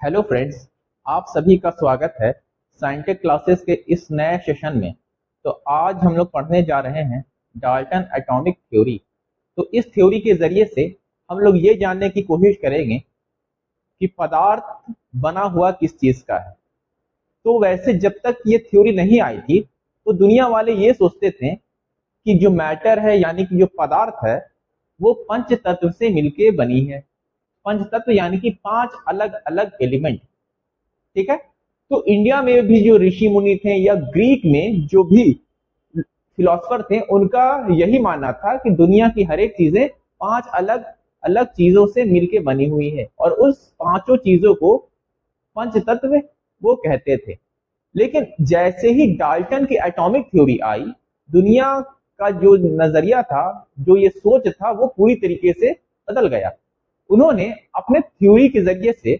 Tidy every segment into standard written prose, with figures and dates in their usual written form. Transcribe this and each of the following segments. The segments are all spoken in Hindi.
हेलो फ्रेंड्स, आप सभी का स्वागत है साइंटेक क्लासेस के इस नए सेशन में। तो आज हम लोग पढ़ने जा रहे हैं डाल्टन एटॉमिक थ्योरी। तो इस थ्योरी के जरिए से हम लोग ये जानने की कोशिश करेंगे कि पदार्थ बना हुआ किस चीज का है। तो वैसे जब तक ये थ्योरी नहीं आई थी तो दुनिया वाले ये सोचते थे कि जो मैटर है यानी कि जो पदार्थ है वो पंच तत्व से मिलके बनी है। पंच तत्व यानी कि 5 अलग अलग एलिमेंट। ठीक है। तो इंडिया में भी जो ऋषि मुनि थे या ग्रीक में जो भी फिलोसफर थे उनका यही मानना था कि दुनिया की हर एक चीजें 5 अलग अलग चीजों से मिलके बनी हुई है और उस पांचों चीजों को पंच तत्व वो कहते थे। लेकिन जैसे ही डाल्टन की एटॉमिक थ्योरी आई, दुनिया का जो नजरिया था, जो ये सोच था, वो पूरी तरीके से बदल गया। उन्होंने अपने थ्योरी के जरिए से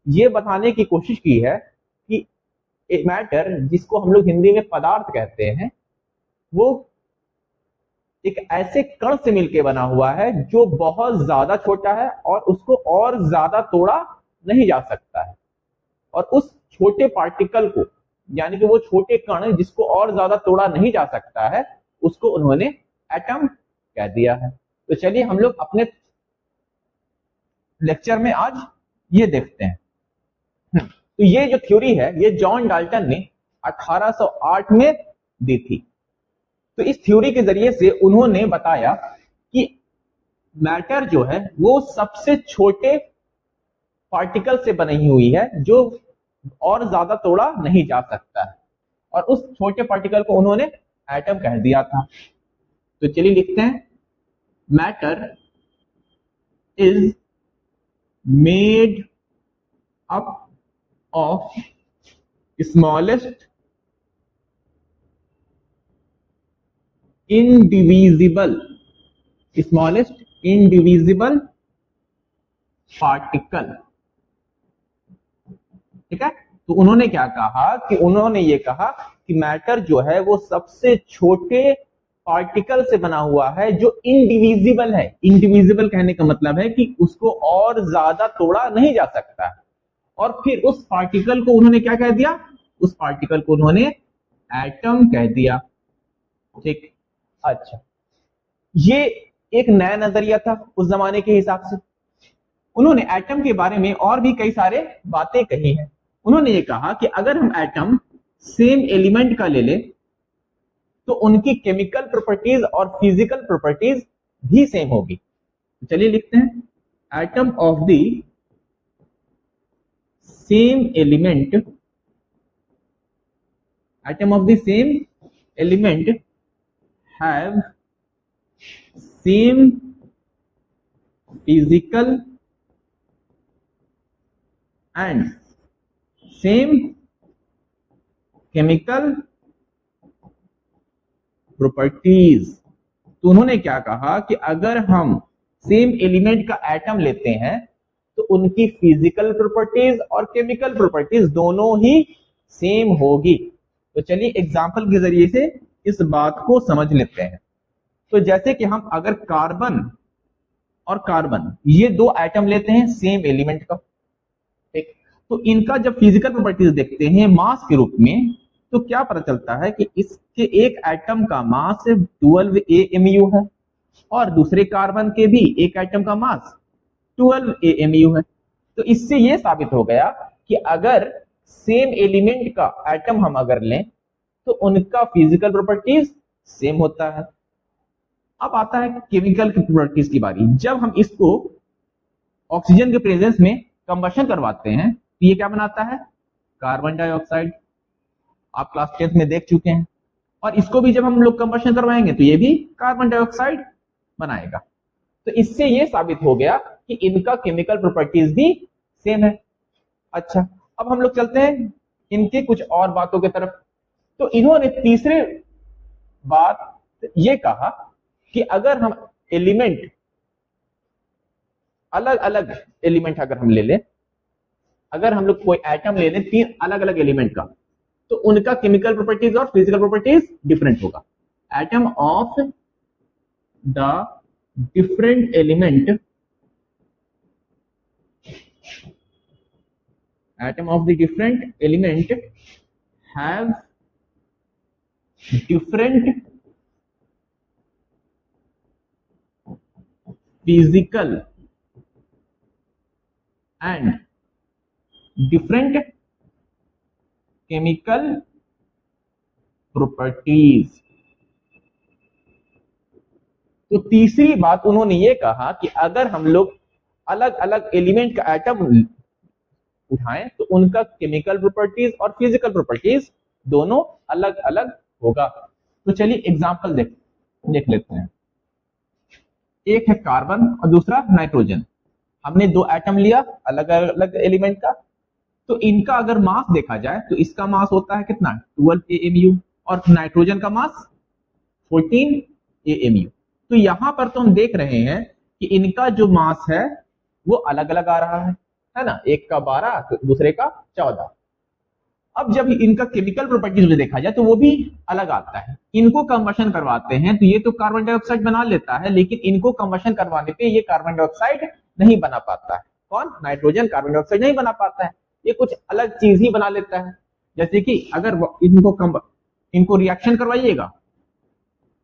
ये बताने की कोशिश की है कि एक मैटर जिसको हम लोग हिंदी में पदार्थ कहते हैं वो एक ऐसे कण से मिलकर बना हुआ है जो बहुत ज्यादा छोटा है और उसको और ज्यादा तोड़ा नहीं जा सकता है। और उस छोटे पार्टिकल को यानी कि वो छोटे कण जिसको और ज्यादा तोड़ा नहीं जा सकता है उसको उन्होंने एटम कह दिया है। तो चलिए हम लोग अपने लेक्चर में आज ये देखते हैं। तो ये जो थ्योरी है ये जॉन डाल्टन ने 1808 में दी थी। तो इस थ्योरी के जरिए से उन्होंने बताया कि मैटर जो है वो सबसे छोटे पार्टिकल से बनी हुई है जो और ज्यादा तोड़ा नहीं जा सकता है और उस छोटे पार्टिकल को उन्होंने एटम कह दिया था। तो चलिए लिखते हैं, matter is made up of smallest indivisible particle। ठीक है। तो उन्होंने क्या कहा कि उन्होंने ये कहा कि मैटर जो है वो सबसे छोटे पार्टिकल से बना हुआ है जो इनडिविजिबल है। इनडिविजिबल कहने का मतलब है कि उसको और ज्यादा तोड़ा नहीं जा सकता है। और फिर उस पार्टिकल को उन्होंने क्या कह दिया? उस पार्टिकल को उन्होंने एटम कह दिया। ठीक। अच्छा, ये एक नया नजरिया था उस जमाने के हिसाब से। उन्होंने एटम के बारे में और भी कई सारे बातें कही हैं। उन्होंने ये कहा कि अगर हम एटम सेम एलिमेंट का ले ले तो उनकी केमिकल प्रॉपर्टीज और फिजिकल प्रॉपर्टीज भी सेम होगी। तो चलिए लिखते हैं, atom of the same element have same physical and same chemical properties। तो उन्होंने क्या कहा कि अगर हम सेम एलिमेंट का एटम लेते हैं तो उनकी फिजिकल प्रॉपर्टीज और केमिकल प्रॉपर्टीज दोनों ही सेम होगी। तो चलिए एग्जांपल के जरिए से इस बात को समझ लेते हैं। तो जैसे कि हम अगर कार्बन और कार्बन ये दो एटम लेते हैं सेम एलिमेंट का, ठीक, तो इनका जब फिजिकल प्रॉपर्टीज देखते हैं मास के रूप में तो क्या पता चलता है कि इसके एक एटम का मास 12 AMU है और दूसरे कार्बन के भी एक एटम का मास 12 AMU है। तो इससे यह साबित हो गया कि अगर सेम एलिमेंट का एटम हम अगर लें तो उनका फिजिकल प्रॉपर्टीज सेम होता है। अब आता है केमिकल की प्रॉपर्टीज की बारी। जब हम इसको ऑक्सीजन के प्रेजेंस में कंबशन करवाते हैं तो ये क्या बनाता है? Carbon dioxide. आप क्लास 10th में देख चुके हैं। और इसको भी जब हम लोग कंबशन करवाएंगे तो ये भी कार्बन डाइऑक्साइड बनाएगा। तो इससे यह साबित हो गया कि इनका केमिकल प्रॉपर्टीज भी सेम है। अच्छा, अब हम लोग चलते हैं इनके कुछ और बातों की तरफ। तो इन्होंने तीसरे बात ये कहा कि अगर हम एलिमेंट अलग अलग एलिमेंट अगर हम ले लें, अगर हम लोग कोई एटम ले लें 3 अलग अलग एलिमेंट का तो उनका केमिकल प्रॉपर्टीज और फिजिकल प्रॉपर्टीज डिफरेंट होगा। Atom of the different element atom of the different element have different physical and different chemical properties। तो तीसरी बात उन्होंने ये कहा कि अगर हम लोग अलग अलग एलिमेंट का एटम उठाएं तो उनका केमिकल प्रॉपर्टीज और फिजिकल प्रॉपर्टीज दोनों अलग अलग होगा। तो चलिए एग्जांपल देख लेते हैं। एक है कार्बन और दूसरा नाइट्रोजन। हमने दो एटम लिया अलग अलग एलिमेंट का, तो इनका अगर मास देखा जाए तो इसका मास होता है कितना 12 AMU और नाइट्रोजन का मास 14 AMU। तो यहां पर तो हम देख रहे हैं कि इनका जो मास है वो अलग अलग आ रहा है ना, एक का 12 तो दूसरे का 14। अब जब इनका केमिकल प्रॉपर्टीज देखा जाए तो वो भी अलग आता है। इनको कंबशन करवाते हैं तो ये तो कार्बन डाइऑक्साइड बना लेता है, लेकिन इनको कंबशन करवाने पे ये कार्बन डाइऑक्साइड नहीं बना पाता है। कौन? नाइट्रोजन कार्बन डाइऑक्साइड नहीं बना पाता है, ये कुछ अलग चीज ही बना लेता है। जैसे कि अगर इनको रिएक्शन करवाइएगा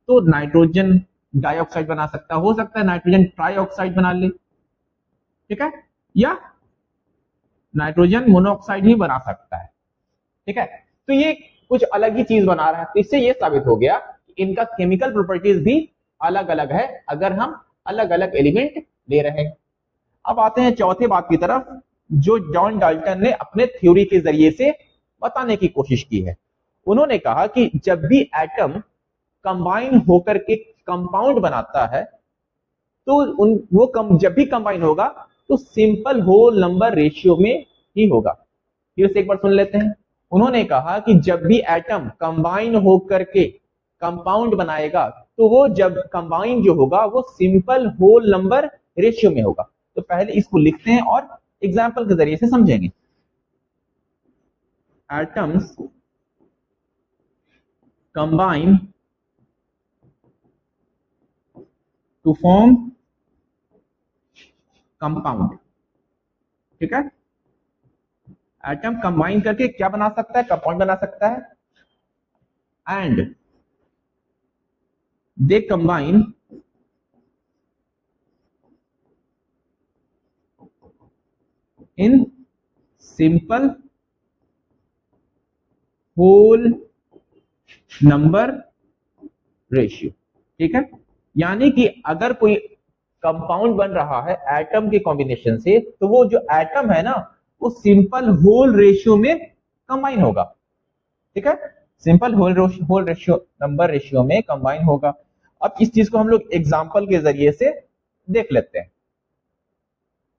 तो नाइट्रोजन डाइऑक्साइड बना सकता, हो सकता है नाइट्रोजन ट्राइऑक्साइड बना ले, ठीक है, या नाइट्रोजन मोनोऑक्साइड ही बना सकता है, ठीक है। तो ये कुछ अलग ही चीज बना रहा है। तो इससे ये साबित हो गया कि इनका केमिकल प्रॉपर्टीज भी अलग अलग है अगर हम अलग अलग एलिमेंट ले रहे हैं। अब आते हैं चौथे बात की तरफ जो जॉन डाल्टन ने अपने थ्योरी के जरिए से बताने की कोशिश की है। उन्होंने कहा कि जब भी एटम कंबाइन होकर के कंपाउंड बनाता है तो जब भी कंबाइन होगा तो सिंपल होल नंबर रेशियो में ही होगा। फिर से एक बार सुन लेते हैं। उन्होंने कहा कि जब भी एटम कंबाइन होकर के कंपाउंड बनाएगा तो वो जब कंबाइन जो होगा वो सिंपल होल नंबर रेशियो में होगा। तो पहले इसको लिखते हैं और एग्जाम्पल के जरिए से समझेंगे। Atoms combine to form compound, ठीक है। एटम कंबाइन करके क्या बना सकता है? कंपाउंड बना सकता है। And they combine in simple whole number ratio, ठीक है। यानी कि अगर कोई कंपाउंड बन रहा है एटम के कॉम्बिनेशन से तो वो जो एटम है ना वो सिंपल होल रेशियो में कंबाइन होगा, ठीक है, simple whole ratio number ratio में कंबाइन होगा। अब इस चीज को हम लोग एग्जांपल के जरिए से देख लेते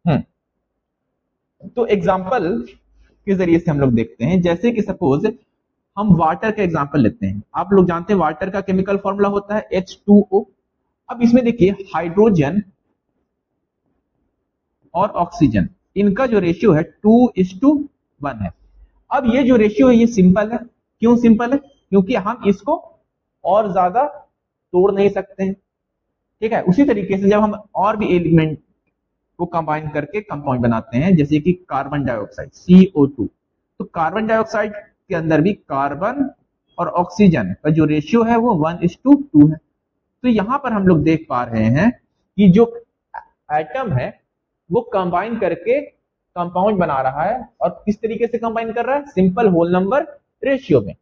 हैं। तो एग्जांपल के जरिए से हम लोग देखते हैं, जैसे कि सपोज हम वाटर का एग्जांपल लेते हैं। आप लोग जानते हैं वाटर का केमिकल फॉर्मूला होता है H2O। अब इसमें देखिए हाइड्रोजन और ऑक्सीजन इनका जो रेशियो है 2:1 है। अब ये जो रेशियो है ये सिंपल है। क्यों सिंपल है? क्योंकि हम इसको और ज्यादा तोड़ नहीं सकते हैं, ठीक है। उसी तरीके से जब हम और भी एलिमेंट को कंबाइन करके कंपाउंड बनाते हैं जैसे कि कार्बन डाइऑक्साइड CO2, तो कार्बन डाइऑक्साइड के अंदर भी कार्बन और ऑक्सीजन का जो रेशियो है वो 1:2 है। तो यहां पर हम लोग देख पा रहे हैं कि जो एटम है वो कंबाइन करके कंपाउंड बना रहा है और किस तरीके से कंबाइन कर रहा है? सिंपल होल नंबर रेशियो में।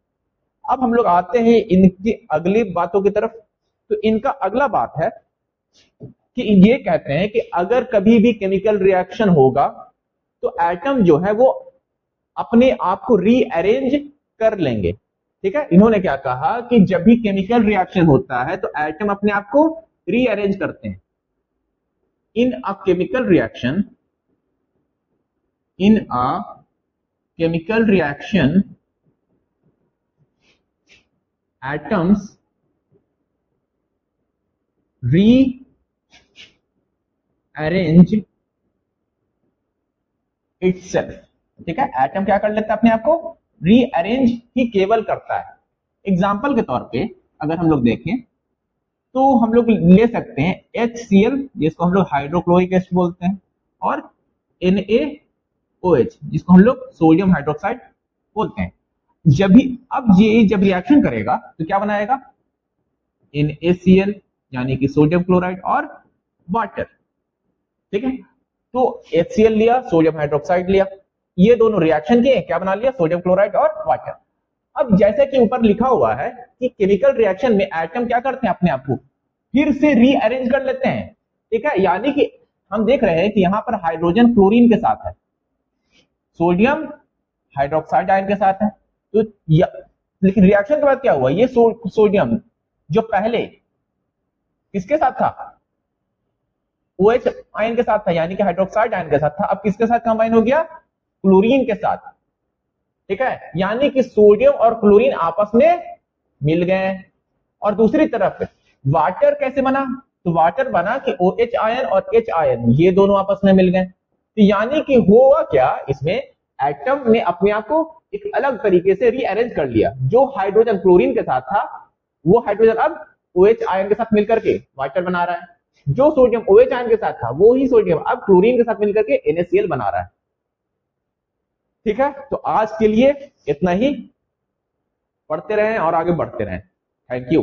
अब हम लोग आते हैं इनकी अगली बातों की तरफ। तो इनका अगला बात है कि ये कहते हैं कि अगर कभी भी केमिकल रिएक्शन होगा तो एटम जो है वो अपने आप को रीअरेंज कर लेंगे, ठीक है। इन्होंने क्या कहा कि जब भी केमिकल रिएक्शन होता है तो एटम अपने आप को रीअरेंज करते हैं। In a chemical reaction atoms rearrange itself, ठीक है। एटम क्या कर लेता है? अपने आप को रीअरेंज ही केवल करता है। एग्जाम्पल के तौर पे अगर हम लोग देखें तो हम लोग ले सकते हैं HCl जिसको हम लोग हाइड्रोक्लोरिक एसिड बोलते हैं और Na OH, जिसको हम लोग सोडियम हाइड्रोक्साइड बोलते हैं। अब ये जब रिएक्शन करेगा तो क्या बनाएगा, NaCl यानी कि सोडियम क्लोराइड और वाटर। ठीक है, तो HCl लिया, सोडियम हाइड्रोक्साइड लिया, ये दोनों रिएक्शन किए, क्या बना लिया, सोडियम क्लोराइड और वाटर। अब जैसे कि ऊपर लिखा हुआ है कि केमिकल रिएक्शन में एटम क्या करते हैं, अपने आप को फिर से रीअरेंज कर लेते हैं। ठीक है, यानी कि हम देख रहे हैं कि यहां पर हाइड्रोजन क्लोरीन के साथ है, सोडियम हाइड्रोक्साइड आयन के साथ है, तो लेकिन रिएक्शन के बाद क्या हुआ, ये सोडियम जो पहले किसके साथ था, OH आयन के साथ था, यानी कि हाइड्रोक्साइड आयन के साथ था, अब किसके साथ कंबाइन हो गया, क्लोरीन के साथ। ठीक है, यानी कि सोडियम और क्लोरीन आपस में मिल गए। और दूसरी तरफ वाटर कैसे बना, तो वाटर बना कि OH आयन और H आयन ये दोनों आपस में मिल गए। तो यानी कि हुआ क्या, इसमें एटम ने अपने आप को एक अलग तरीके से रीअरेंज कर लिया। जो हाइड्रोजन क्लोरीन के साथ था, वो हाइड्रोजन अब OH आयन के साथ मिलकर के वाटर बना रहा है। जो सोडियम OH आयन के साथ था, वो ही सोडियम अब क्लोरीन के साथ मिलकर के NaCl बना रहा है। ठीक है, तो आज के लिए इतना ही, पढ़ते रहें और आगे बढ़ते रहें। Thank you.